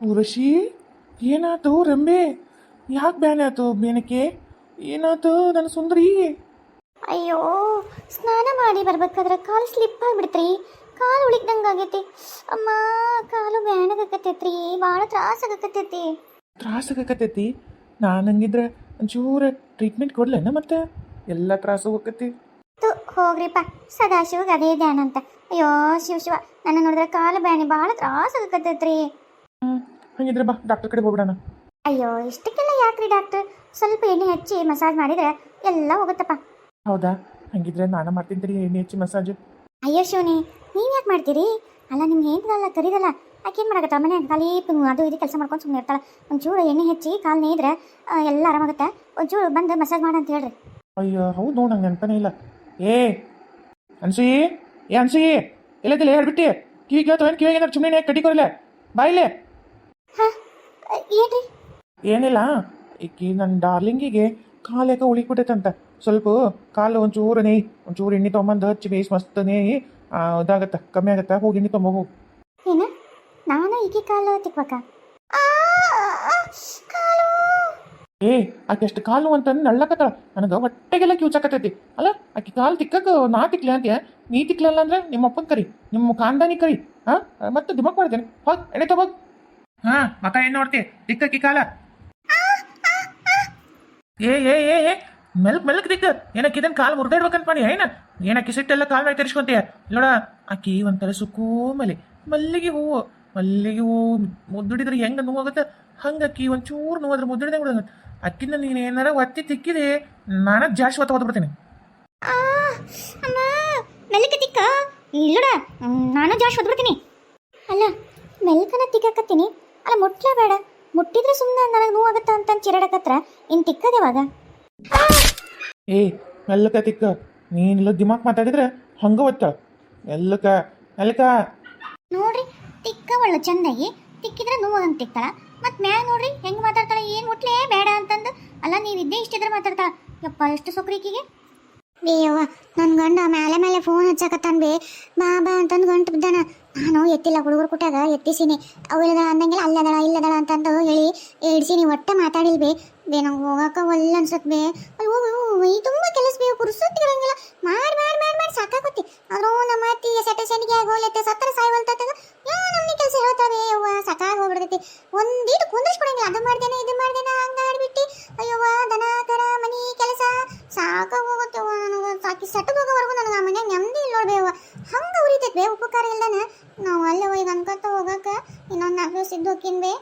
ಊರ್ವಶಿ, ಏನಾತು ರಂಬೆ? ಯಾಕೆ ಬ್ಯಾನೆ ಆತು ಬೇನಕ್ಕೆ? ಏನಾತು ನನ್ನ ಸುಂದರಿ? ಅಯ್ಯೋ, ಸ್ನಾನ ಮಾಡಿ ಬರ್ಬೇಕಾದ್ರೆ ಕಾಲು ಸ್ಲಿಪ್ ಆಗಿಬಿಡ್ತ್ರಿ. ಕಾಲು ಉಳಿಕ್ದಂಗೆ ಆಗೈತಿ. ಅಮ್ಮ, ಕಾಲು ಬ್ಯಾಣಗಾಕತ್ತೈತ್ರಿ. ಭಾಳ ತ್ರಾಸಾಗತ್ತೈತಿ. ತ್ರಾಸಾಗಕತ್ತೈತಿ? ನಾನು ಹಂಗಿದ್ರೆ ಒಂಚೂರು ಟ್ರೀಟ್ಮೆಂಟ್ ಕೊಡ್ಲೇನ? ಮತ್ತೆ ಎಲ್ಲ ತ್ರಾಸು ಹೋಗತಿ. ಹೋಗ್ರಿಪ್ಪ, ಸದಾಶಿವಗೆ ಅದೇ ಧ್ಯಾನ ಅಂತ. ಅಯ್ಯೋ ಶಿವ ಶಿವ, ನನ್ನ ನೋಡಿದ್ರೆ ಕಾಲು ಬ್ಯಾನೆ ಭಾಳ ತ್ರಾಸಾಗತ್ತೈತ್ರಿ. ಹಂಗಿದ್ರೆ ಬಾ ಡಾಕ್ಟರ್ ಕಡೆ ಹೋಗ್ಬಿಡೋಣ. ಅಯ್ಯೋ, ಇಷ್ಟಕ್ಕೆಲ್ಲ ಯಾಕ್ರಿ ಡಾಕ್ಟರ್? ಸ್ವಲ್ಪ ಎಣ್ಣೆ ಹಚ್ಚಿ ಮಸಾಜ್ ಮಾಡಿದ್ರೆ ಎಲ್ಲ ಹೋಗುತ್ತಪ್ಪ. ಹೌದಾ? ಹಂಗಿದ್ರೆ ನಾನು ಮಾಡ್ತೀನಿ ತಡಿ, ಎಣ್ಣೆ ಹಚ್ಚಿ ಮಸಾಜ್. ಅಯ್ಯೋ ಶಿವನಿ, ನೀವು ಯಾಕೆ ಮಾಡ್ತೀರಿ? ಅಲ್ಲ, ನಿಮ್ಗೆ ಏನಿದಲ್ಲ ಕರೀದಲ್ಲ. ಆಕೇನು ಮಾಡಕತ್ತ ಮನೆ ಖಾಲಿ ಅದು ಇದು ಕೆಲಸ ಮಾಡ್ಕೊಂಡು ಸುಮ್ಮನೆ ಇರ್ತಾಳೆ. ಒಂಚೂರು ಎಣ್ಣೆ ಹಚ್ಚಿ ಕಾಲು ನೇಯ್ದ್ರೆ ಎಲ್ಲ ಆರಾಮಾಗುತ್ತೆ. ಒಂಚೂರು ಬಂದು ಮಸಾಜ್ ಮಾಡಂತ ಹೇಳ್ರಿ. ಅಯ್ಯೋ ಹೌದು, ನೋಡು ನಂಗೆ ನೆನಪನೇ ಇಲ್ಲ. ಏ ಅನ್ಸೂಯಿ, ಏ ಅನ್ಸೂಯಿ, ಎಲ್ಲದಿಲ್ಲ ಹೇಳ್ಬಿಟ್ಟು ಕಿವಿ ಕೇಳ್ತಾವ? ಏನು ಕಿವಿಗೆ ಏನಾರು ಸುಮ್ಮನೆ ಕಟ್ಟಿ ಕೊರಲೆ ಬಾಯಿಲೆ. ಹಾಂ, ಏನ್ರಿ? ಏನಿಲ್ಲ, ಈಕಿ ನನ್ನ ಡಾರ್ಲಿಂಗಿಗೆ ಕಾಲು ಯಾಕೆ ಉಳಿಕ್ಬಿಟ್ಟೈತಂತ. ಸ್ವಲ್ಪ ಕಾಲು ಒಂಚೂರು ನೇಯ್, ಒಂಚೂರು ಎಣ್ಣೆ ತೊಗೊಂಬಂದು ಹಚ್ಚಿ ಬೇಯಿಸಿ ಮಸ್ತ್ ನೇಯ್, ಇದಾಗತ್ತೆ, ಕಮ್ಮಿ ಆಗತ್ತೆ. ಹೋಗಿ ಎಣ್ಣೆ ತೊಗೊಂಬ ಹೋಗು. ಏನು? ನಾನು ಈಕೆ ಕಾಲು ತಿಕ್ಬೇಕ? ಕಾಲು ಏ ಆಕೆ ಅಷ್ಟು ಕಾಲು ಅಂತಂದು ನಳ್ಳಕತ್ತಾಳ. ನನಗೆ ಹೊಟ್ಟೆಗೆಲ್ಲ ಕ್ಯೂಚಾಕತ್ತೈತಿ. ಅಲ್ಲ ಆಕೆ ಕಾಲು ತಿಕ್ಕಕ್ಕೆ ನಾ ತಿಕ್ಲಿ ಅಂತೀಯ? ನೀ ತಿಕ್ಲಲ್ಲ ಅಂದ್ರೆ ನಿಮ್ಮ ಅಪ್ಪನ ಕರಿ, ನಿಮ್ಮ ಕಾಂದಾನಿ ಕರಿ. ಹಾಂ, ಮತ್ತೆ ದಿಮಾಕ್ ಮಾಡ್ತೇನೆ. ಹೋಗಿ ಎಣ್ಣೆ ತಗೋಗ್. ಹಾಂ, ಮಕ್ಕ ಏನು ನೋಡ್ತಿ? ತಿಕ್ಕಿ ಕಾಲ. ಏ ಏ ಏ ಏ ಮೆಲ್ಕ್ ಮೆಲ್ಕ್ ದಿಕ್ಕ. ಏನಕ್ಕೆ ಇದನ್ನು ಕಾಲು ಮುರಿದಾಡ್ಬೇಕಂತ ಮಾಡಿ ಏನಕ್ಕೆ ಸಿಟ್ಟೆಲ್ಲ ಕಾಲು ಮೇಲೆ ತೆರೆಸ್ಕೊಂತೀಯ? ಇಲ್ಲೋಡ, ಆಕಿ ಒಂಥರ ಸುಕೋಮಲೆ ಮಲ್ಲಿಗೆ ಹೂವು. ಮಲ್ಲಿಗೆ ಹೂವು ಮುದ್ದುಡಿದ್ರೆ ಹೆಂಗೆ ನೋವಾಗುತ್ತೆ, ಹಂಗೆ ಅಕ್ಕಿ ಒಂಚೂರು ನೋವಾದ್ರೆ ಮುದ್ದುಡಿದಂಗೆ ಬಿಡೋದು. ಅಕ್ಕಿಂದ ನೀನು ಏನಾರ ಒತ್ತಿ ತಿಕ್ಕಿದೆ, ನಾನು ಜಾಸ್ತಿ ಒತ್ತ ಓದ್ಬಿಡ್ತೀನಿ. ಅಮ್ಮ, ಮೆಲ್ಕ ತಿಕ್ಕ. ಇಲ್ಲೋಡ, ನಾನು ಜಾಸ್ತಿ ಓದ್ಬಿಡ್ತೀನಿ. ಅಲ್ಲ, ಮೆಲ್ಕನ ತಿಕ್ಕಕತ್ತೀನಿ. ಅಲ್ಲ, ಮುಟ್ಲೇ ಬೇಡ. ಮುಟ್ಟಿದ್ರೆ ಸುಮ್ಮನೆ ನನಗೆ ನೋವಾಗತ್ತ ಅಂತ ಚಿರಾಡಕತ್ರ. ಇನ್ನು ತಿಕ್ಕದೇವಾಗ? ಏ ಮೆಲ್ಲಕ ತಿಕ್ಕ. ನೀನೆಲ್ಲ ದಿಮಾಕ್ ಮಾತಾಡಿದ್ರೆ ಹಂಗೆ ಒತ್ತ. ಮೆಲ್ಲಕ ಮೆಲ್ಲಕ. ನೋಡ್ರಿ, ತಿಕ್ಕ ಒಳ್ಳೆ ಚಂದಾಗಿ ತಿಕ್ಕಿದ್ರೆ ನೋವಾಗಂತ ತಿಕ್ತಾಳ. ಮತ್ತು ಮ್ಯಾಗ ನೋಡ್ರಿ ಹೆಂಗೆ ಮಾತಾಡ್ತಾಳೆ, ಏನು ಮುಟ್ಲೇ ಬೇಡ ಅಂತಂದು. ಅಲ್ಲ, ನೀವಿದ್ದೇ ಇಷ್ಟಿದ್ರೆ ಮಾತಾಡ್ತಾಳ. ಯಪ್ಪ, ಎಷ್ಟು ಸೊಕ್ರಿಕಿಗೆ. ಬೇಯವ್ವ, ನನ್ನ ಗಂಡ ಮೇಲೆ ಮೇಲೆ ಫೋನ್ ಹಚ್ಚಾಕತ್ತಾನ ಬೇ. ಬಾ ಬಾ ಅಂತಂದು ಗಂಟು ಬಿದ್ದಾನ. ನಾನು ಎತ್ತಿಲ್ಲ, ಹುಡುಗರು ಕುಟ್ಟಾಗ ಎತ್ತಿಸೀನಿ. ಅವು ಇಲ್ಲದಳ ಅಂದಂಗೆಲ್ಲ ಅಲ್ಲದಳ ಇಲ್ಲದಳ ಅಂತಂದು ಹೇಳಿ ಇಡ್ಸೀನಿ. ಒಟ್ಟೆ ಮಾತಾಡಿಲ್ ಬೇ. ನಂಗೆ ಹೋಗಕ್ಕೆ ಒಲ್ಲ ಅನ್ಸತ್ ಬೇ. ಅಲ್ಲಿ ಹೋಗು, ಈ ತುಂಬ ಕೆಲಸ ಬೇ, ಪುರುಸೊತ್ತಿರಂಗಿಲ್ಲ. ಮಾಡಿ ಮಾಡಿ ಮಾಡಿ ಮಾಡಿ ಸಾಕಾಗುತ್ತೆ. ಆದ್ರೂ ನಮ್ಮ ಅತ್ತಿಗೆ ಸೆಟಸೆನಿಗೆ ಹೋಗ್ಲತ್ತೆ, ಸತ್ತರ ಸಾಯ್ವಲ್ತಾಗ ನಮ್ಗೆ ಕೆಲಸ ಹೇಳ್ತಾವೆ. ಅವ್ವ ಸಾಕಾಗಿ ಹೋಗ್ಬಿಡ್ತೈತಿ. ಒಂದೀಟು ಕುಂದಿಸ್ಕೊಡಂಗಿಲ್ಲ. ಅದು ಮಾಡ್ದೇನೆ ಇದು ಮಾಡ್ದೇನೆ ಹಂಗೆ ಆಡ್ಬಿಟ್ಟು. ಅಯ್ಯವ್ವ, ದನ ಕರ ಮನಿ ಕೆಲಸ ಸಾಕಾಗಿ ಹೋಗುತ್ತೆ. ನನಗೆ ಸಾಕಿ ಸೆಟ್ ಹೋಗೋವರೆಗೂ ನನಗೆ ಆ ಮನ್ಯಾಗ ನೆಮ್ಮದಿ ಇಲ್ಲ ನೋಡ್ಬೇವ. ಹಂಗೆ ಉರಿತೈತೆ ಬೇ. ಉಪಕಾರ ಇಲ್ದಾನೆ ನಾವು ಅಲ್ಲೇ ಈಗ ಅನ್ಕೊತ ಹೋಗಕ್ಕೆ ಇನ್ನೊಂದು 4 ದಿವಸ ಇದ್ದು ಹೋಗ್ತೀನಿ ಬೇ.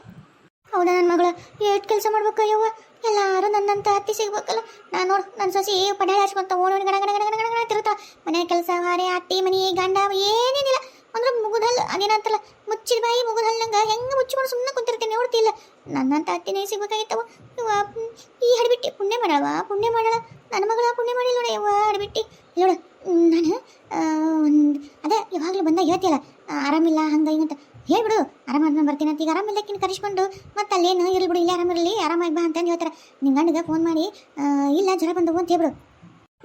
ಹೌದಾ ನನ್ನ ಮಗಳು? ಎಷ್ಟು ಕೆಲಸ ಮಾಡ್ಬೇಕು ಅಯ್ಯವ್ವ. ಎಲ್ಲರೂ ನನ್ನಂತ ಅತ್ತಿ ಸಿಗ್ಬೇಕಲ್ಲ. ನಾನು ನೋಡು, ನನ್ನ ಸೊಸಿ ಪಡ್ಯಾಳ ಹಚ್ಕೊಂತ ಓಣಿ ಗಣ ಗಣ ಗಣ ಗಣ ಗಣ ತಿರುತ್ತಾ. ಮನೆ ಕೆಲಸ ಹಾರೆ ಅತ್ತಿ ಮನೆ ಗಂಡ ಏನೇನಿಲ್ಲ ಅಂದ್ರೆ ಮುಗುದಲ್ಲ. ಅದೇನಂತಲ್ಲ, ಮುಚ್ಚಿದ ಬಾಯಿ ಮುಗುದಲ್ಲಂಗೆ ಹೆಂಗೆ ಮುಚ್ಚಿಕೊಂಡು ಸುಮ್ಮನೆ ಕುಂತಿರ್ತೀನಿ. ನೋಡ್ತಿಲ್ಲ, ನನ್ನಂತ ಅತ್ತಿನೇ ಸಿಗ್ಬೇಕಾಗಿತ್ತವ. ಈ ಹಡ್ಬಿಟ್ಟು ಪುಣ್ಯ ಮಾಡವ, ಪುಣ್ಯ ಮಾಡಳ. ನನ್ನ ಮಗಳ ಪುಣ್ಯ ಮಾಡಿಲ್ಲ ನೋಡಿ ಯವ್ವ ಹಡ್ಬಿಟ್ಟು. ನೋಡು, ನಾನು ಅದೇ ಯಾವಾಗಲೂ ಬಂದಾಗ ಹೇಳ್ತಿಯಲ್ಲ ಆರಾಮಿಲ್ಲ ಹಂಗೆ ಹಿಂಗಂತ ಹೇಳ್ಬಿಡು. ಆರಾಮಾದ್ಮೇಲೆ ಬರ್ತೀನಿ ಅಂತ. ಈಗ ಆರಾಮಿಲ್ಲಕ್ಕಿನ ಕರಿಸ್ಕೊಂಡು ಮತ್ತೆ ಅಲ್ಲೇನು ಇರಲಿ ಬಿಡು, ಇಲ್ಲೇ ಆರಾಮಿರಲಿ, ಆರಾಮಾಗಿ ಬಾ ಅಂತಂದು ಹೇಳ್ತಾರೆ. ನಿಮ್ಮ ಗಂಡಗೆ ಫೋನ್ ಮಾಡಿ ಇಲ್ಲ ಜ್ವರ ಬಂದವು ಅಂತ ಹೇಳ್ಬಿಡು.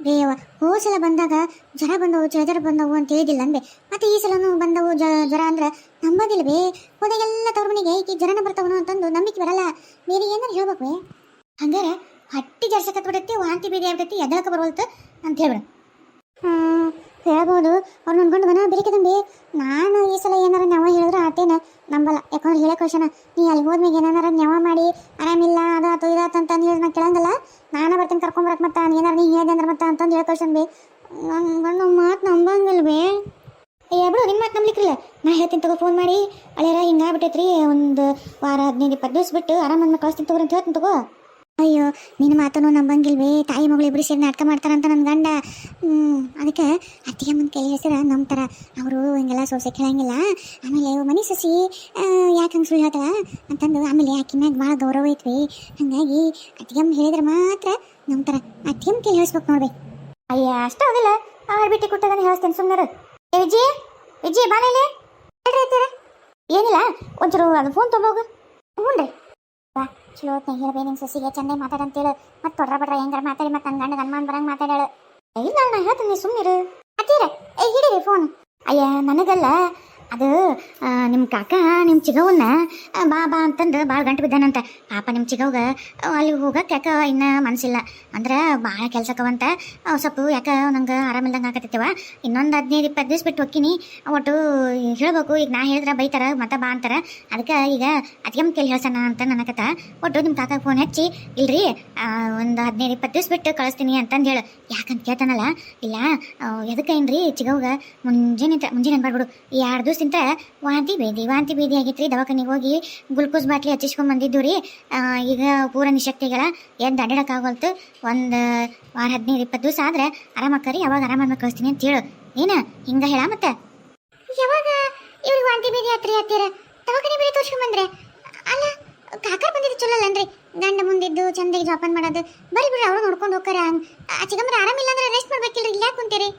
ಬೇಯವ್ವ, ಹೋದ ಬಂದಾಗ ಜ್ವರ ಬಂದವು ಜ್ವರ ಬಂದವು ಅಂತ ಹೇಳಿದಿಲ್ಲ ಅಂದೆ. ಮತ್ತೆ ಈ ಸಲನೂ ಬಂದವು ಜ್ವರ ಅಂದ್ರೆ ನಂಬೋದಿಲ್ಲ ಬೇ. ಹೋದಾಗೆಲ್ಲ ತವ್ರ ಮನೆಗೆ ಈಗ ಜ್ವರನ ಬರ್ತಾವನು ಅಂತಂದು ನಂಬಿಕೆ ಬರಲ್ಲ. ಬೇರೆ ಏನಾರು ಹೇಳ್ಬೇಕು ಹಂಗಾರೆ ಹಟ್ಟಿ ಜರ್ಸಕತ್ಬಿಡತ್ತೆ, ವಾಂತಿ ಬೇರೆ ಆಗ್ಬಿಡತ್ತೆ, ಎದಳಕ್ಕೆ ಬರೋಲ್ತು ಅಂತ ಹೇಳ್ಬಿಡು. ಹೇಳ್ಬೋದು. ಅವ್ರು ನನ್ಕೊಂಡು ಮನ ಬೇರೆಕದಂಬಿ. ನಾನು ಈ ಸಲ ಏನಾರ ನೆವ ಹೇಳಿದ್ರೆ ಆತೇನ ನಂಬಲ್ಲ. ಯಾಕಂದ್ರೆ ಹೇಳಕ್ಕೆ ವರ್ಷನ ನೀ ಅಲ್ಲಿ ಹೋದ್ಮೇಲೆ ಏನಾರ ನೆವ ಮಾಡಿ ಆರಾಮಿಲ್ಲ ಅದು ಆತು ಇದಾತು ಅಂತಂದು ಹೇಳಿ ನಾನು ಕೇಳಂಗಲ್ಲ. ನಾನು ಬರ್ತೀನಿ ಕರ್ಕೊಂಬರಕ್ಕೆ. ಮತ್ತೆ ಏನಾರು ನೀ ಹೇಳಿದೆ ಅಂದ್ರೆ ಮತ್ತೆ ಅಂತಂದು ಹೇಳಕ್ಕೆ ವರ್ಷನ್ ಬಿ. ನನ್ನ ಗಂಡು ಮಾತು ನಂಬಂಗಿಲ್ಲ ಬೇ. ಬಿಡು, ನಿಮ್ಮ ಮಾತು ನಂಬ್ಲಿಕ್ಕಿಲ್ಲ. ನಾ ಹೇಳ್ತೀನಿ ತಗೋ ಫೋನ್ ಮಾಡಿ. ಅಳ್ಯಾರ ಹಿಂಗಾಗ್ಬಿಟ್ಟೈತ್ರಿ, ಒಂದು ವಾರ 15-20 ದಿವಸ ಬಿಟ್ಟು ಆರಾಮ ಕಳಿಸ್ತೀನಿ ತಗೋರಿ ಅಂತ ಹೇಳ್ತೀನಿ ತಗೋ. ಅಯ್ಯೋ, ನಿನ್ನ ಮಾತನ್ನು ನಂಬಂಗಿಲ್ವೇ. ತಾಯಿ ಮಗಳು ಇಬ್ಬರು ಸೇರಿ ನಾಟಕ ಮಾಡ್ತಾರಂತ ನನ್ನ ಗಂಡ. ಅದಕ್ಕೆ ಅತ್ತಿಗೆ ಮುಂದೆ ಕೈ ಹೆಸರ ನಂಬ್ತಾರ ಅವರು. ಹಿಂಗೆಲ್ಲ ಸೋಸೆ ಕೇಳಂಗಿಲ್ಲ. ಆಮೇಲೆ ಮನೆ ಸಸಿ ಯಾಕೆ ಹಂಗೆ ಸುಳ್ಳು ಹೇಳ್ತಾಳ ಅಂತಂದು ಆಮೇಲೆ ಆಕಿನಾಗ ಭಾಳ ಗೌರವ ಐತ್ವಿ. ಹಾಗಾಗಿ ಅತ್ತಿಗೆಮ್ಮ ಹೇಳಿದ್ರೆ ಮಾತ್ರ ನಂಬ್ತಾರ. ಅತ್ತಿಗೆಮ್ಮ ಕೈ ಹೇಳಿಸ್ಬೇಕು ನೋಡ್ಬೇಕು. ಅಯ್ಯ, ಅಷ್ಟೇ ಹೋಗಿಲ್ಲ. ಬಿಟ್ಟು ಕೊಟ್ಟದನ್ನು ಹೇಳಿಸ್ತೇನೆ ಸುಮ್ಮನೆ. ವಿಜಯ್ ವಿಜಯ್ ಬಾಲೇಲೆ ಹೇಳ್ರಿ. ಏನಿಲ್ಲ, ಒಂಚೂರು ಅದು ಫೋನ್ ತೊಗೊಂಡೋಗು. ಹ್ಞೂ ರೀ. ಚಲೋ ಹೇಳ್ಬೇ ನಿಮ್ಮ ಸಸಿಗೆ ಚಂದ ಮಾತಾಡಂತೇಳು. ಮತ್ತೆ ತೊಡ್ರ ಬಡ್ರ ಹೆಂಗಾರ ಮಾತಾಡಿ ಮತ್ತೆ ನನ್ನ ಗಂಡ ಗನ್ಮಾನ್ ಬರಂಗೆ ಮಾತಾಡಾಳು. ಇಲ್ಲ, ನಾ ಹೇಳ್ತೀನಿ ಸುಮ್ಮನಿರು. ಅತ್ತೀರ ಹಿಡೀರಿ ಫೋನ್. ಅಯ್ಯ, ನನಗಲ್ಲ ಅದು ನಿಮ್ಮ ಕಾಕ ನಿಮ್ಮ ಚಿಗವನ್ನ ಬಾ ಬಾ ಅಂತಂದು ಭಾಳ ಗಂಟು ಬಿದ್ದಾನಂತ. ಪಾಪ ನಿಮ್ಮ ಚಿಗವ್ಗ ಅಲ್ಲಿ ಹೋಗಕ್ಕೆ ಯಾಕೆ ಇನ್ನೂ ಮನಸ್ಸಿಲ್ಲ. ಅಂದ್ರೆ ಭಾಳ ಕೆಲ್ಸಕ್ಕವಂತ ಸ್ವಲ್ಪ ಯಾಕೆ ನಂಗೆ ಆರಾಮಿಲ್ದಂಗೆ ಆಗತ್ತೈತಿವ. ಇನ್ನೊಂದು 15-20 ದಿವ್ಸ ಬಿಟ್ಟು ಹೋಗ್ತೀನಿ. ಒಟ್ಟು ಹೇಳ್ಬೇಕು, ಈಗ ನಾ ಹೇಳಿದ್ರೆ ಬೈತಾರ ಮತ್ತೆ ಬಾ ಅಂತಾರೆ. ಅದಕ್ಕೆ ಈಗ ಅತಿಯಮ್ಮ ಕೇಳಿ ಹೇಳ್ಸಣ ಅಂತ ನನಕತ್ತ. ಒಟ್ಟು ನಿಮ್ಮ ಕಾಕ ಫೋನ್ ಹಚ್ಚಿ ಇಲ್ರಿ ಒಂದು 15-20 ದಿವ್ಸ ಬಿಟ್ಟು ಕಳಿಸ್ತೀನಿ ಅಂತಂದು ಹೇಳು. ಯಾಕಂತ ಕೇಳ್ತಾನಲ್ಲ. ಇಲ್ಲ ಎದಕ್ಕೇನ್ರಿ ಚಿಗವ್ಗ ಮುಂಜಾನೆ ಬರ್ಬಿಡು. 2 ದಿವ್ಸದಿಂದ ವಾಂತಿ ಭೇದಿ ಆಗೈತ್ರಿ. ದವಾಖಾನಿಗೆ ಹೋಗಿ ಗ್ಲುಕೋಸ್ ಬಾಟ್ಲಿ ಹಚ್ಚಿಸ್ಕೊಂಡ್ ಬಂದಿದ್ದು ರೀ. ಈಗ ಪೂರ ನಿಶಕ್ತಿಗಳ ಎದ್ದು ಅಡ್ಡಾಡಕ್ಕಾಗೋಲ್ತು. ಒಂದು ವಾರ 15-20 ದಿವಸ ಆದ್ರೆ ಆರಾಮಕ್ಕರಿ, ಅವಾಗ ಆರಾಮಾದ್ಮೇಲೆ ಕಳಿಸ್ತೀನಿ ಅಂತ ಹೇಳು. ಏನ ಹಿಂಗ ಹೇಳ. ಮತ್ತೆ ಯಾವಾಗ ಇವ್ರಿಗೆ ವಾಂತಿ ಭೇದಿ ಹತ್ತೀರ ದವಾಖಾನೆ ಬೇರೆ ತೋರ್ಸ್ಕೊಂಡ್ ಬಂದ್ರೆ ಅಲ್ಲ ಕಾಕರ್ ಬಂದಿದ್ದು ಚಲೋ ಅಲ್ಲನ್ರಿ. ಗಂಡ ಮುಂದಿದ್ದು ಚಂದಾಗಿ ಜೋಪಾನ ಮಾಡೋದು. ಬರೀ ಅವ್ರು ನೋಡ್ಕೊಂಡು ಹೋಗ್ತಾರ. ಚಿಗಮ್ಮರ ಆರಾಮಿಲ್ಲ ಅಂದ್ರೆ ರೆಸ್ಟ್ ಮಾಡ್ಬೇಕಿಲ್ರಿ. ಇಲ್ಲ ಕುಂತೀರಿ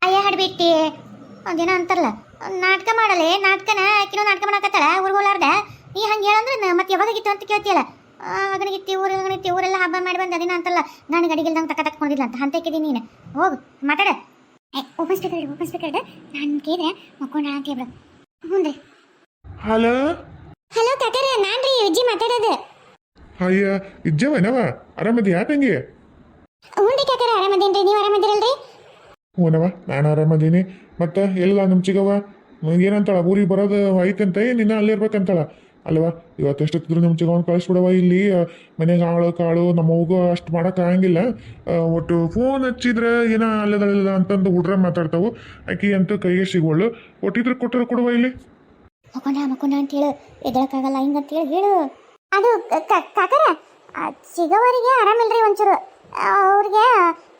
ಅಯ್ಯ ಹಾಡ್ಬಿಟ್ಟಿ ಒಂದೇನೋ ಅಂತಾರಲ್ಲ, ನಾಟಕ ಮಾಡಲೆ ನಾಟಕನ ಕಿಲೋ ನಾಟಕ ಮಾಡಕತ್ತಾಳ ಊರ್ಗೋಲಾರ್ದ. ನೀ ಹಂಗೆ ಹೇಳಂದ್ರೆ ಮತ್ತೆ ಯಾವಾಗಾಗಿತ್ತು ಅಂತ ಕೇಳ್ತೀಯಲ್ಲ. ಗಣಗಿತ್ತಿ ಊರೆಲ್ಲ ಹಬ್ಬ ಮಾಡಿ ಬಂದು ಅದೇನೋ ಅಂತಲ್ಲ, ನಾನು ಗಡಿಗಿಲ್ದಂಗೆ ತಕ್ಕೊಂಡಿಲ್ಲ ಅಂತ ಹಂತಕ್ಕಿದ್ದೀನಿ ನೀನು. ಹೋಗು ಮಾತಾಡ. ಓಪನ್ ಸ್ಪೀಕರ್ ನಾನು ಕೇಳಿದ್ರೆ ಮಕ್ಕೊಂಡ ಅಂತ ಹೇಳ್ಬಿಡು. ಹ್ಞೂ ರೀ. ಹಲೋ ಕಾಕರ, ನಾನು ರೀ ವಿಜ್ಜಿ ಮಾತಾಡೋದು. ಅಯ್ಯ ಇಜ್ಜವನವ ಆರಾಮದಿಯಾ ತಂಗಿ? ಹ್ಞೂ ರೀ ಕಾಕರ, ಆರಾಮದೇನ್ರಿ. ನೀವು ಆರಾಮದಿರಲ್ರಿ? ಹ್ಞೂನವ ನಾನು ಆರಾಮದೀನಿ. ಮತ್ತೆ ಎಲ್ಲ ನಮ್ಮ ಚಿಗವ ಏನಂತಾಳ, ಊರಿಗೆ ಬರೋದು ಐತಂತ ನಿನ್ನ ಅಲ್ಲೇ ಇರ್ಬೇಕಂತಾಳ ಅಲ್ವಾ? ಇವತ್ತು ಎಷ್ಟೊತ್ತಿದ್ರು ನಮ್ಮ ಚಿಗವನ್ ಕಳಿಸ್ಬಿಡವ. ಇಲ್ಲಿ ಮನೆಗೆ ಆಳು ಕಾಳು ನಮ್ಮ ಹೋಗೋ ಅಷ್ಟು ಮಾಡೋಕ್ಕಾಗಂಗಿಲ್ಲ. ಒಟ್ಟು ಫೋನ್ ಹಚ್ಚಿದ್ರೆ ಏನೋ ಅಲ್ಲದಲ್ಲ ಅಂತಂದು ಹುಡ್ರ ಮಾತಾಡ್ತಾವು. ಆಕಿ ಅಂತೂ ಕೈಗೆ ಸಿಗೋಳು. ಒಟ್ಟಿದ್ರೆ ಕೊಟ್ಟರೆ ಕೊಡುವ ಇಲ್ಲಿ ಮಕ್ಕೊಂಡ ಅಂತ ಹೇಳು. ಎದಳಕ್ಕಾಗಲ್ಲ ಹಿಂಗಂತ ಹೇಳು. ಅದು ಕಾಕರ ಸಿಗೋವರಿಗೆ ಆರಾಮಿಲ್ರಿ ಒಂಚೂರು. ಅವ್ರಿಗೆ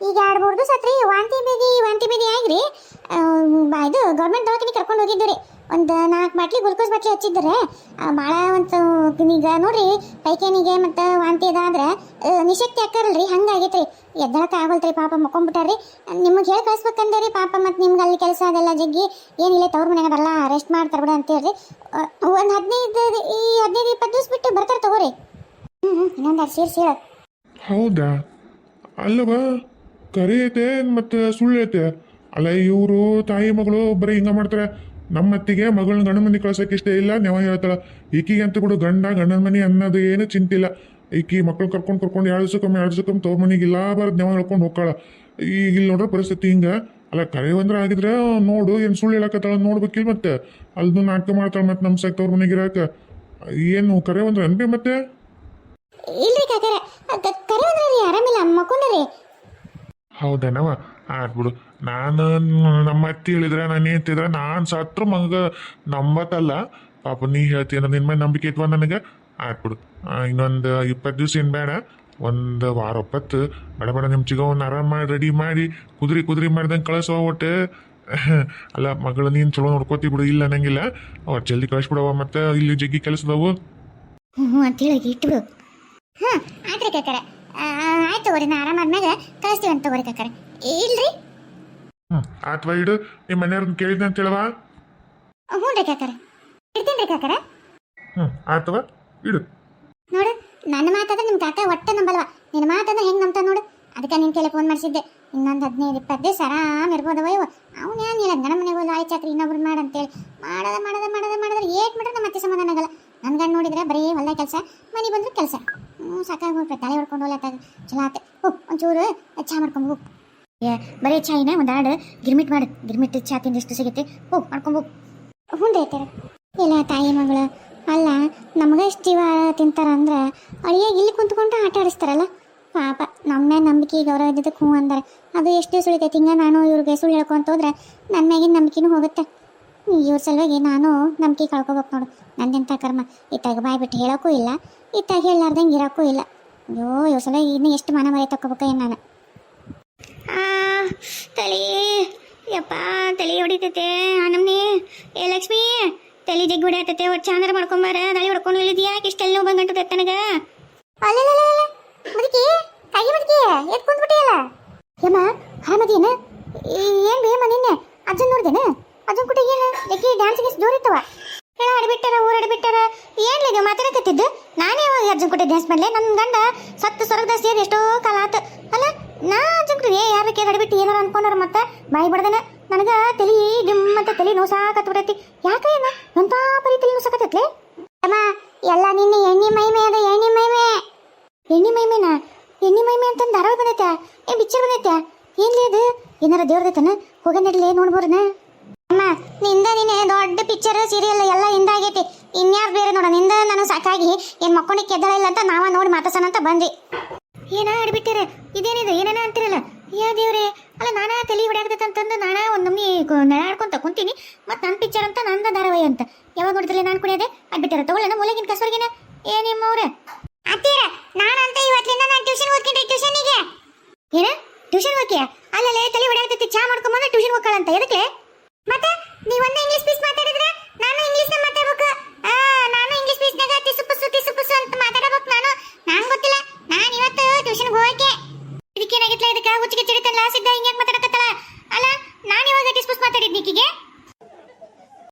ಈಗ 2-3 ದಿವಸ ಆತ್ರಿ ವಾಂತಿ ಭೇದಿ ಆಗ್ರಿ. ಇದು ಗೌರ್ಮೆಂಟ್ ದವಾಖಾನೆ ಕರ್ಕೊಂಡು ಹೋಗಿದ್ದು ರೀ. ಒಂದು 4 ಬಾಟ್ಲಿ ಗ್ಲುಕೋಸ್ ಬಾಟ್ಲಿ ಹಚ್ಚಿದ್ರೆ ಭಾಳ ಒಂದು ಈಗ ನೋಡ್ರಿ ಪೈಖಾನಿಗೆ ಮತ್ತು ವಾಂತಿ ಅದಾದ್ರೆ ನಿಶಕ್ತಿ ಹಾಕಾರಲ್ರಿ, ಹಂಗಾಗೈತ್ರಿ. ಎದ್ದಳಕ್ಕೆ ಆಗೋಲ್ತ್ರಿ. ಪಾಪ ಮಕ್ಕೊಂಡ್ಬಿಟ್ಟಾರ್ರಿ. ನಿಮಗೆ ಹೇಳಿ ಕಳಿಸ್ಬೇಕಂದ್ರೆ ರೀ ಪಾಪ. ಮತ್ತು ನಿಮ್ಗೆ ಅಲ್ಲಿ ಕೆಲಸ ಅದೆಲ್ಲ ಜಗ್ಗಿ ಏನಿಲ್ಲ, ತವ್ರ ಮನೆಗೆ ಅದೆಲ್ಲ ರೆಸ್ಟ್ ಮಾಡ್ತಾರೆ ಬಿಡ ಅಂತ ಹೇಳ್ರಿ. ಒಂದು 15-20 ದಿವ್ಸ ಬಿಟ್ಟು ಬರ್ತಾರೆ ತಗೋರಿ. ಇನ್ನೊಂದು 2 ಸೇರಿಸಿ ಹೇಳ. ಹೌದಾ? ಅಲ್ಲವ ಕರೆ ಐತೆ ಮತ್ತು ಸುಳ್ಳು ಐತೆ. ಅಲ್ಲ ಇವರು ತಾಯಿ ಮಗಳು ಬರೀ ಹಿಂಗೆ ಮಾಡ್ತಾರೆ. ನಮ್ಮ ಅತ್ತಿಗೆ ಮಗಳನ್ನ ಗಂಡನ ಮನೆ ಕಳ್ಸೋಕೆ ಇಷ್ಟ ಇಲ್ಲ. ನೆವ ಹೇಳ್ತಾಳ. ಈಕಿಗೆ ಅಂತ ಬಿಡು ಗಂಡನ ಮನೆ ಅನ್ನೋದು ಏನು ಚಿಂತಿಲ್ಲ. ಈಕಿ ಮಕ್ಳು ಕರ್ಕೊಂಡು 2 ದಿವಸಕ್ಕೊಮ್ಮೆ ತವ್ರ ಮನೆಗೆ ಇಲ್ಲ ಬಾರದು ನೆವ ಹೇಳ್ಕೊಂಡು ಹೋಗ್ತಾಳ. ಈಗ ಇಲ್ಲಿ ನೋಡ್ರೆ ಪರಿಸ್ಥಿತಿ ಹಿಂಗೆ. ಅಲ್ಲ ಕರೆ ಅಂದ್ರೆ ಆಗಿದ್ರೆ ನೋಡು, ಏನು ಸುಳ್ಳು ಹೇಳಕತ್ತಾಳ ನೋಡ್ಬೇಕಿಲ್ಲ. ಮತ್ತೆ ಅಲ್ದು ನಾಟಕ ಮಾಡ್ತಾಳೆ. ಮತ್ತು ನಮ್ಮ ಸಾಕ್ ತವ್ರ ಮನೆಗೆ ಇರಾಕ ಏನು ಕರೆ ಅಂದ್ರೆ ಅನ್ಬಿ ಮತ್ತೆ ಇಲ್ರಿ ಕಾಕರ, ಕರೆ ಅಂದ್ರೆ ರೀ ಆರಾಮಿಲ್ಲ ಮಕ್ಕೊಂಡ್ರಿ. ಹೌದೇನವ? ಆಡ್ಬಿಡು. ನಾನು ನಮ್ಮ ಅತ್ತಿ ಹೇಳಿದ್ರೆ ನಾನು ಹೇಳ್ತಿದ್ರೆ ನಾನು ಸತ್ರು ಮಗ ನಂಬತ್ತಲ್ಲ. ಪಾಪ ನೀ ಹೇಳ್ತೀಯ ನಿನ್ನ ಮೇಲೆ ನಂಬಿಕೆ ಇತ್ವ ನನಗೆ. ಆಡ್ಬಿಡು. ಇನ್ನೊಂದು 20 ದಿವ್ಸ ಏನು ಬೇಡ, ಒಂದು ವಾರ ಒಪ್ಪತ್ತು ಬೇಡ ನಿಮ್ಮ ಚಿಗವನ್ನ ಆರಾಮ ಮಾಡಿ ರೆಡಿ ಮಾಡಿ ಕುದುರೆ ಮಾಡ್ದಂಗೆ ಕಳಿಸೋ ಒಟ್ಟು. ಅಲ್ಲ ಮಗಳು ನೀನು ಚಲೋ ನೋಡ್ಕೋತಿ ಬಿಡು, ಇಲ್ಲ ಅನ್ನಂಗಿಲ್ಲ. ಅವ್ರು ಜಲ್ದಿ ಕಳಿಸ್ಬಿಡವ. ಮತ್ತೆ ಇಲ್ಲಿ ಜಗ್ಗಿ ಕೆಲಸದವು. ಹ್ಞೂ ಅಂತೇಳಿ ಇಟ್ಬಿಡು. ಹಾಂ ಆಯ್ತು ರೀ ಕಾಕರ. ಆಯ್ತು ತಗೋರಿ, ನಾ ಆರಾಮಾದ್ಮ್ಯಾಗ ಕಳಿಸ್ತೀವಿ ಅಂತ ತಗೋರಿ ಕಾಕರ. ಇಲ್ರಿ? ಆತ್ವಾ ಇಡು. ನಿಮ್ಮ ಮನೆಯವ್ರನ್ನ ಕೇಳಿದ್ದೆ ಅಂತ ಹೇಳವಾ? ಹ್ಞೂ ರೀ ಕಾಕರ, ಇಡ್ತೀನಿ ರೀ ಕಾಕರ. ಆತ್ವ ಇಡು. ನೋಡು, ನನ್ನ ಮಾತಾದ್ರೆ ನಿಮ್ಮ ಕಾಕ ಒಟ್ಟೆ ನಂಬಲ್ವ. ನಿನ್ನ ಮಾತಾದ್ರೆ ಹೆಂಗೆ ನಂಬ್ತಾನೆ ನೋಡು. ಅದಕ್ಕೆ ನಿನ್ನ ಕೇಳಿ ಫೋನ್ ಮಾಡಿಸಿದ್ದೆ. ಇನ್ನೊಂದು 15-20 ದಿವಸ ಆರಾಮ್ ಇರ್ಬೋದವ ಇವು. ಅವ್ನು ಏನು ಇಲ್ಲ, ಗಂಡ ಮನೆಗೆ ಹೋಗಿ ಆಯ್ತು ಚಾಕ್ರಿ ಇನ್ನೊಬ್ರು ಮಾಡಂತೇಳಿ ಮಾಡಿದ್ರೆ ಏಟ್ ಮಾಡ್ರೆ ನಮ್ಮ ಅತ್ತೆ ಸಮಾಧಾನ ಆಗಲ್ಲ. ನನ್ನ ಗಂಡು ನೋಡಿದ್ರೆ ಬರೀ ಹೊಲ್ದಾಗ ಕೆಲಸ, ಮನೆ ಬಂದ್ರೆ ಕೆಲಸ. ಸಾಕಾಗಿ ಹೋಗ್ತದೆ. ತಲೆ ಹೊಡ್ಕೊಂಡು ಹೋಗ್ಲತ್ತಾಗ ಚಲೋ ಆತ. ಒಂಚೂರು ಚಹಾ ಮಾಡ್ಕೊಂಡು ಹೋಗು. ಬರೀ ಚಹಾ ಏನೇ ಒಂದು 2 ಗಿರ್ಮಿಟ್ ಮಾಡು. ಗಿರ್ಮಿಟ್ ಚಹಾ ತಿಂದಿಷ್ಟು ಸಿಗುತ್ತೆ. ಮಾಡ್ಕೊಂಡು ಹ್ಞೂ ರೀ ಐತಾರ. ಇಲ್ಲ ತಾಯಿ ಮಗಳು ಅಲ್ಲ, ನಮಗೆ ಎಷ್ಟು ಜೀವ ತಿಂತಾರ ಅಂದ್ರೆ ಅಳಿಯಾಗಿ ಇಲ್ಲಿ ಕುಂತ್ಕೊಂಡು ಆಟ ಆಡಿಸ್ತಾರಲ್ಲ. ಪಾಪ ನಮ್ಮ ನಂಬಿಕೆ ಗೌರವ ಇದ್ದಿದ್ದಕ್ಕೆ ಹ್ಞೂ ಅಂದಾರೆ. ಅದು ಎಷ್ಟು ದಿವಸ ಉಳಿತೈತಿ. ಹಿಂಗೆ ನಾನು ಇವ್ರಿಗೆ ಸುಳ್ಳು ಹೇಳ್ಕೊಂತ ಹೋದ್ರೆ ನನ್ನ ಮ್ಯಾಗಿನ ನಂಬಿಕೆನೂ ಹೋಗುತ್ತೆ. ಇವ್ರ ಸಲುವಾಗಿ ನಾನು ನಂಬಿಕೆ ಕಳ್ಕೊಬೇಕು ನೋಡು. ನಂದೆಂಥ ಕರ್ಮ. ಇತ್ತಾಗ ಬಾಯ್ ಬಿಟ್ಟು ಹೇಳೋಕ್ಕೂ ಇಲ್ಲ, ಇತ್ತಾಗ ಹೇಳಾರ್ದಂಗೆ ಇರೋಕ್ಕೂ ಇಲ್ಲ. ಅಯ್ಯೋ ಇವ್ರ ಸಲುವಾಗಿ ಇನ್ನೂ ಎಷ್ಟು ಮನ ಮರೆ ತಗೋಬೇಕು ಏನು ನಾನು. ತಲೆ ಯಪ್ಪ ತಲೆ ಹೊಡಿತೈತೆ ನಮ್ಮನೆ. ಏ ಲಕ್ಷ್ಮಿ, ತಲೆ ಜಗ್ಗಿ ಹೊಡಿಯತೈತೆ. ಒಟ್ಟು ಚಾಂದ್ರ ಮಾಡ್ಕೊಂಬಾರ. ತಲೆ ಹೊಡ್ಕೊಂಡು ಇಳಿದು ಯಾಕೆ ಇಷ್ಟೆಲ್ಲ ನೋವು ಬಂಗಂಟು ನನಗೆ? ಮುದುಕಿ ಕೈ ಮುದುಕಿ ಎತ್ ಕುಂತ್ಬಿಟ್ಟಿಯಲ್ಲ. ಯಮ್ಮ ಆರಾಮದೇನ? ಏನು ಬೇಮ ನಿನ್ನೆ ಅಜ್ಜನ್ ನೋಡ್ದೇನ? ಅಜ್ಜನ್ ಕೂಡ ಏನು ಜಗ್ಗಿ ಡ್ಯಾನ್ಸ್ಗೆ ಜೋರಿತ್ತವ. ಹೇಳ ಆಡ್ಬಿಟ್ಟಾರ, ಊರಾಡ್ಬಿಟ್ಟಾರ. ಏನ್ಲಿಗೆ ಮಾತಾಡಕತ್ತಿದ್ದು? ನಾನೇ ಯಾವಾಗ ಅಜ್ಜನ್ ಕೂಡ ಡ್ಯಾನ್ಸ್ ಮಾಡಲೆ? ನನ್ನ ಗಂಡ ಸತ್ತು ಸ್ವರ್ಗದ ಸೇರಿ ಎಷ್ಟೋ ಕಾಲ ಆತ ಅಲ್ಲ. ನಾ ಅಜ್ಜನ್ ಕೂಡ ಯಾರ ಕೇಳಿ ಆಡ್ಬಿಟ್ಟು ಏನಾರ ಅನ್ಕೊಂಡಾರ ಮತ್ತೆ ಬಾಯಿ ಬಡ್ದನ ನನಗೆ ತಲೆ ಡಿಮ್ ಅಂತ ತಲೆ ನೋಸಾಕತ್ಬಿಡೈತಿ. ಯಾಕೇನ ಎಂತ ಪರಿ ತಲೆ ನೋಸಾಕತ್ತೈತ್ಲೆ? ಅಮ್ಮ ಎಲ್ಲ ನಿನ್ನೆ ಎಣ್ಣೆ ಮೈಮೆ ಅದ, ಎಣ್ಣೆ ಮೈಮೆ. ಎಣ್ಣೆ ಮೈಮೆನಾ? ಎಣ್ಣೆ ಮೈಮೆ ಅಂತಂದು ಧಾರಾವಾಹಿ ಬಂದೈತೆ, ಏನ್ ಪಿಕ್ಚರ್ ಬಂದೈತೆ? ಏನ್ಲಿ ಅದು? ಏನಾರ ದೇವ್ರದೈತನ? ಹೋಗ ನಡಿಲೆ ನೋಡ್ಬೋರನ. ಅಮ್ಮ ನಿಂದ ನೀನೆ ದೊಡ್ಡ ಪಿಕ್ಚರ್ ಸೀರಿಯಲ್ ಎಲ್ಲ ಹಿಂದಾಗೈತಿ, ಇನ್ಯಾರು ಬೇರೆ ನೋಡ. ನಿಂದ ನಾನು ಸಾಕಾಗಿ ಏನ್ ಮಕ್ಕೊಂಡಿಕ್ಕೆ ಎದ್ದಳ ಇಲ್ಲ ಅಂತ ನಾವ ನೋಡಿ ಮಾತಾಡ್ಸೋಣ ಅಂತ ಬಂದ್ವಿ. ಏನ ಆಡ್ಬಿಟ್ಟಿರ? ಇದೇನಿದೆ ಏನೇನ ಅಂತಿರಲ್ಲ? ಯಾ ದೇವ್ರೆ, ಅಲ್ಲ ನಾನಾ ತಲೆ ಹೊಡ್ಯಾಕತ್ತಂತಂದು ನಾನಾ ಒಂದ್ ನಮ್ನಿ ನೆಳಾಡ್ಕೊಂತ ಕುಂತೀನಿ. ಮತ್ ನನ್ ಪಿಕ್ಚರ್ ಅಂತ ನಂದ ಧಾರಾವಾಹಿ ಅಂತ ಯಾವಾಗ ನೋಡಿದ್ರಲ್ಲ ನಾನು ಕುಡಿಯೋದೆ ಅಡ್ಬಿಟ್ಟಿರ. ತಗೊಳ್ಳೇನ ಮೂಲೆಗಿನ ಕಸವರ್ಗಿನ ಏ ನಿಮ್ಮವ್ರೆ ಅತ್ತೀರ. ನಾನಂತ ಇವತ್ತಿಂದ ನಾನು ಟ್ಯೂಷನ್ ಓದ್ಕೊಂಡ್ರಿ. ಟ್ಯೂಷನಿಗೆ ಏನ ಟ್ಯೂಷನ್ ಹೋಗ್ತೀಯ? ಅಲ್ಲಲ್ಲೇ ತಲೆ ಹೊಡ್ಯಾಕತ್ತೈತಿ, ಚಾ ಮಾಡ್ಕೊಂಬಂದ್ರೆ ಟ್ಯೂಷನ್ ಹೋಗ್ಕಳಂತ. ಎದಕ್ಕೆ? ಮತ್ತೆ ನೀವೊಂದು ಇಂಗ್ಲಿಷ್ ಪೀಸ್ ಮಾತಾಡಿದ್ರೆ ನಾನು ಇಂಗ್ಲಿಷ್ ನ ಮಾತಾಡ್ಬೇಕು. ನಾನು ಇಂಗ್ಲಿಷ್ ಪೀಸ್ನಾಗ ತಿಸುಪುಸು ಅಂತ ಮಾತಾಡಬೇಕು. ನಾನು ಗೊತ್ತಿಲ್ಲ. ನಾನು ಇವತ್ತು ಟ್ಯೂಷನ್ಗೆ ಹೋಗಕ್ಕೆ ಇದಕ್ಕೇನಾಗಿತ್ಲ? ಇದಕ್ಕೆ ಹುಚ್ಚಿಗೆ ಚಿಡಿತಲ್ಲ ಸಿದ್ಧ ಹಿಂಗ್ಯಾಕ್ ಮಾತಾಡಕತ್ತಲ್ಲ? ಅಲ್ಲ ನಾನು ಇವಾಗ ಟಿಸ್ಪುಸ್ ಮಾತಾಡಿದ್ನಿಕಿಗೆ